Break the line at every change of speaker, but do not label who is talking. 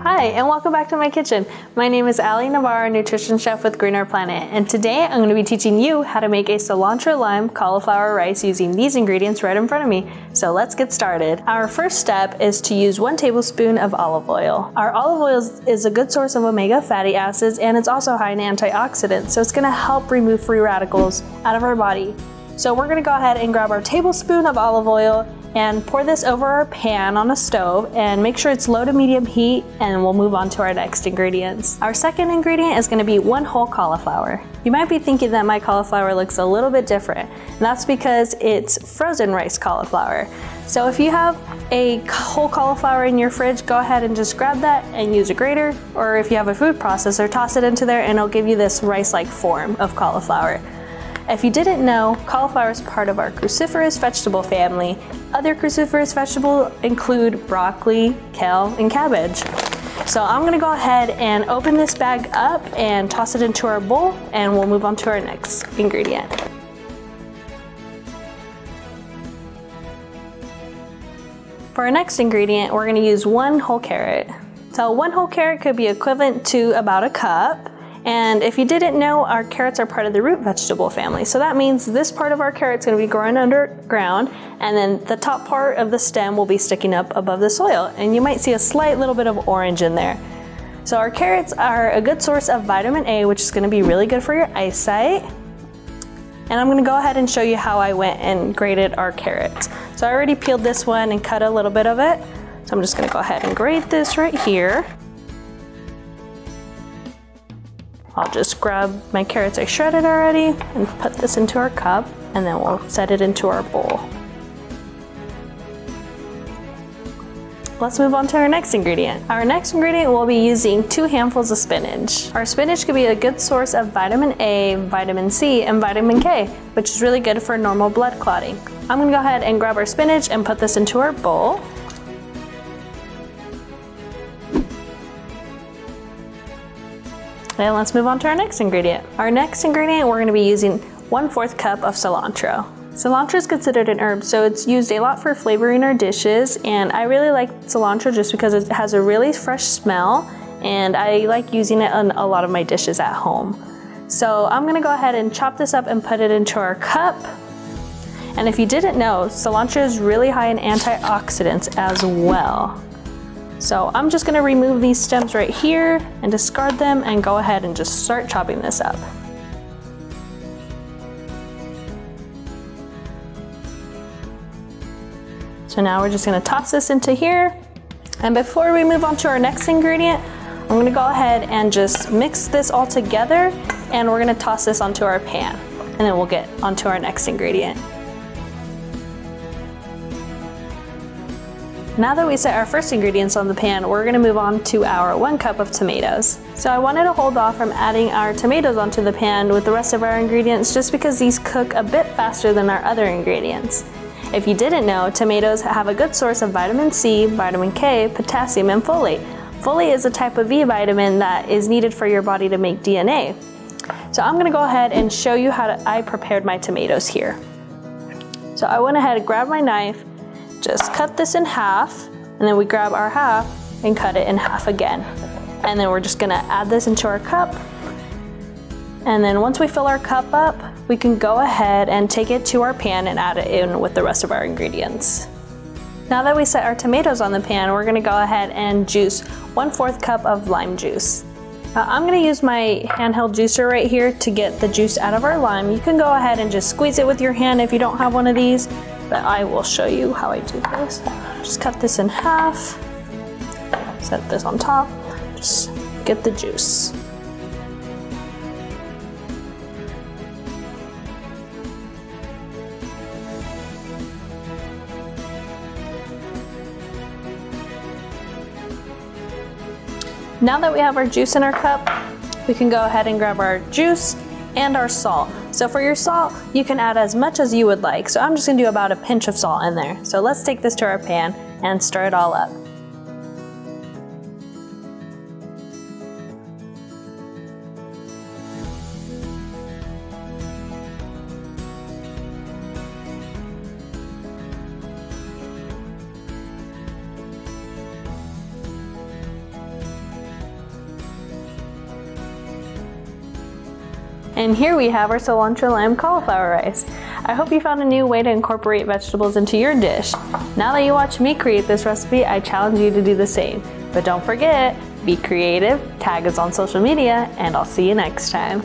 Hi, and welcome back to my kitchen. My name is Ali Navarro, nutrition chef with Greener Planet, and today I'm going to be teaching you how to make a cilantro lime cauliflower rice using these ingredients right in front of me. So let's get started. Our first step is to use 1 tablespoon of olive oil. Our olive oil is a good source of omega fatty acids, and it's also high in antioxidants, so it's going to help remove free radicals out of our body. So we're going to go ahead and grab our tablespoon of olive oil and pour this over our pan on a stove and make sure it's low to medium heat, and we'll move on to our next ingredients. Our second ingredient is going to be 1 whole cauliflower. You might be thinking that my cauliflower looks a little bit different, and that's because it's frozen rice cauliflower. So if you have a whole cauliflower in your fridge, go ahead and just grab that and use a grater, or if you have a food processor, toss it into there and it'll give you this rice-like form of cauliflower. If you didn't know, cauliflower is part of our cruciferous vegetable family. Other cruciferous vegetables include broccoli, kale, and cabbage. So I'm gonna go ahead and open this bag up and toss it into our bowl, and we'll move on to our next ingredient. For our next ingredient, we're gonna use 1 whole carrot. So 1 whole carrot could be equivalent to about a cup. And if you didn't know, our carrots are part of the root vegetable family. So that means this part of our carrot is going to be growing underground, and then the top part of the stem will be sticking up above the soil. And you might see a slight little bit of orange in there. So our carrots are a good source of vitamin A, which is going to be really good for your eyesight. And I'm going to go ahead and show you how I went and grated our carrots. So I already peeled this one and cut a little bit of it. So I'm just going to go ahead and grate this right here. I'll just grab my carrots I shredded already and put this into our cup, and then we'll set it into our bowl. Let's move on to our next ingredient. Our next ingredient, we'll be using 2 handfuls of spinach. Our spinach could be a good source of vitamin A, vitamin C, and vitamin K, which is really good for normal blood clotting. I'm gonna go ahead and grab our spinach and put this into our bowl. And let's move on to our next ingredient. Our next ingredient, we're going to be using 1/4 cup of cilantro. Cilantro is considered an herb, so it's used a lot for flavoring our dishes, and I really like cilantro just because it has a really fresh smell, and I like using it on a lot of my dishes at home. So I'm going to go ahead and chop this up and put it into our cup. And if you didn't know, cilantro is really high in antioxidants as well. So I'm just going to remove these stems right here and discard them and go ahead and just start chopping this up. So now we're just going to toss this into here. And before we move on to our next ingredient, I'm going to go ahead and just mix this all together, and we're going to toss this onto our pan, and then we'll get onto our next ingredient. Now that we set our first ingredients on the pan, we're going to move on to our 1 cup of tomatoes. So I wanted to hold off from adding our tomatoes onto the pan with the rest of our ingredients just because these cook a bit faster than our other ingredients. If you didn't know, tomatoes have a good source of vitamin C, vitamin K, potassium, and folate. Folate is a type of B vitamin that is needed for your body to make DNA. So I'm going to go ahead and show you how I prepared my tomatoes here. So I went ahead and grabbed my knife, just cut this in half, and then we grab our half and cut it in half again. And then we're just gonna add this into our cup. And then once we fill our cup up, we can go ahead and take it to our pan and add it in with the rest of our ingredients. Now that we set our tomatoes on the pan, we're gonna go ahead and juice 1/4 cup of lime juice. I'm gonna use my handheld juicer right here to get the juice out of our lime. You can go ahead and just squeeze it with your hand if you don't have one of these, but I will show you how I do this. Just cut this in half, set this on top, just get the juice. Now that we have our juice in our cup, we can go ahead and grab our juice and our salt. So for your salt, you can add as much as you would like. So I'm just gonna do about a pinch of salt in there. So let's take this to our pan and stir it all up. And here we have our cilantro lime cauliflower rice. I hope you found a new way to incorporate vegetables into your dish. Now that you watched me create this recipe, I challenge you to do the same. But don't forget, be creative, tag us on social media, and I'll see you next time.